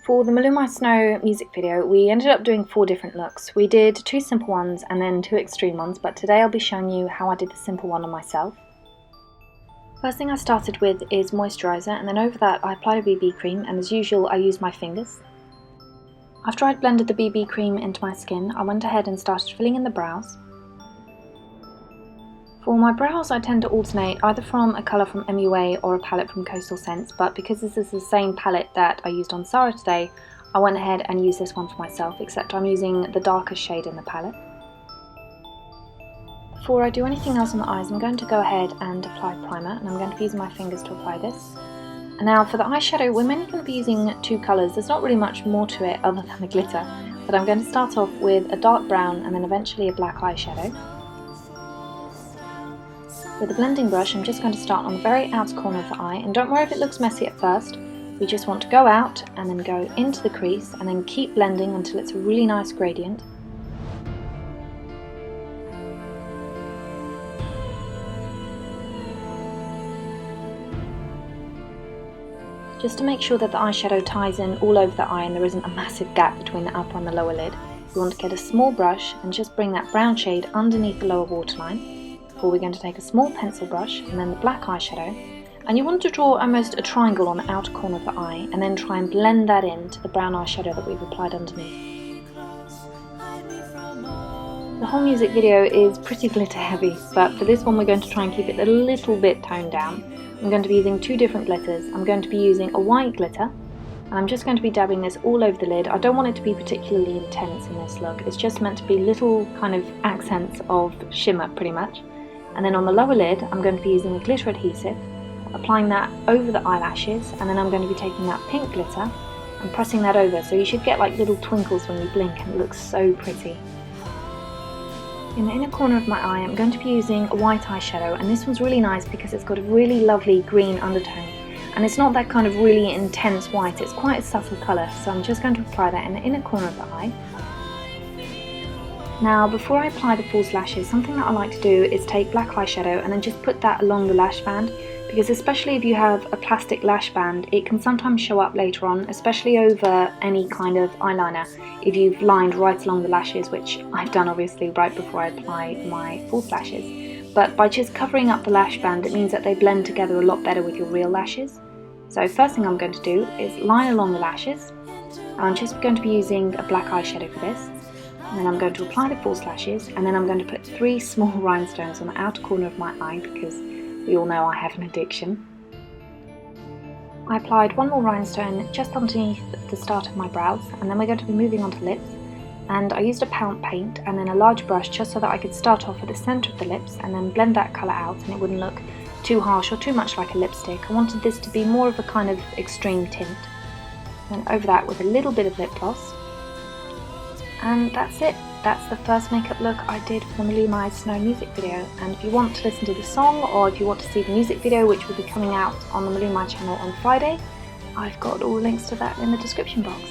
For the Maluma Snow music video, we ended up doing 4 different looks. We did 2 simple ones and then 2 extreme ones, but today I'll be showing you how I did the simple one on myself. First thing I started with is moisturiser, and then over that I applied a BB cream, and as usual I used my fingers. After I'd blended the BB cream into my skin, I went ahead and started filling in the brows. For my brows, I tend to alternate either from a colour from MUA or a palette from Coastal Scents, but because this is the same palette that I used on Sarah today, I went ahead and used this one for myself, except I'm using the darkest shade in the palette. Before I do anything else on the eyes, I'm going to go ahead and apply primer, and I'm going to be using my fingers to apply this. And now for the eyeshadow, we're mainly going to be using 2 colours. There's not really much more to it other than the glitter, but I'm going to start off with a dark brown and then eventually a black eyeshadow. With a blending brush, I'm just going to start on the very outer corner of the eye, and don't worry if it looks messy at first. We just want to go out and then go into the crease and then keep blending until it's a really nice gradient. Just to make sure that the eyeshadow ties in all over the eye and there isn't a massive gap between the upper and the lower lid, we want to get a small brush and just bring that brown shade underneath the lower waterline. Before we're going to take a small pencil brush and then the black eyeshadow, and you want to draw almost a triangle on the outer corner of the eye and then try and blend that into the brown eyeshadow that we've applied underneath. The whole music video is pretty glitter heavy, but for this one we're going to try and keep it a little bit toned down. I'm going to be using 2 different glitters. I'm going to be using a white glitter, and I'm just going to be dabbing this all over the lid. I don't want it to be particularly intense in this look, it's just meant to be little kind of accents of shimmer pretty much. And then on the lower lid, I'm going to be using a glitter adhesive, applying that over the eyelashes, and then I'm going to be taking that pink glitter and pressing that over, so you should get like little twinkles when you blink, and it looks so pretty. In the inner corner of my eye, I'm going to be using a white eyeshadow, and this one's really nice because it's got a really lovely green undertone, and it's not that kind of really intense white, it's quite a subtle colour, so I'm just going to apply that in the inner corner of the eye. Now, before I apply the false lashes, something that I like to do is take black eyeshadow and then just put that along the lash band, because especially if you have a plastic lash band, it can sometimes show up later on, especially over any kind of eyeliner, if you've lined right along the lashes, which I've done obviously right before I apply my false lashes. But by just covering up the lash band, it means that they blend together a lot better with your real lashes. So first thing I'm going to do is line along the lashes, and I'm just going to be using a black eyeshadow for this. And then I'm going to apply the false lashes, and then I'm going to put 3 small rhinestones on the outer corner of my eye because we all know I have an addiction. I applied 1 more rhinestone just underneath the start of my brows, and then we're going to be moving on to lips. And I used a pound paint and then a large brush just so that I could start off at the centre of the lips and then blend that colour out, and it wouldn't look too harsh or too much like a lipstick. I wanted this to be more of a kind of extreme tint. And over that with a little bit of lip gloss. And that's it. That's the first makeup look I did for the Maluma Snow music video. And if you want to listen to the song, or if you want to see the music video, which will be coming out on the Maluma channel on Friday, I've got all links to that in the description box.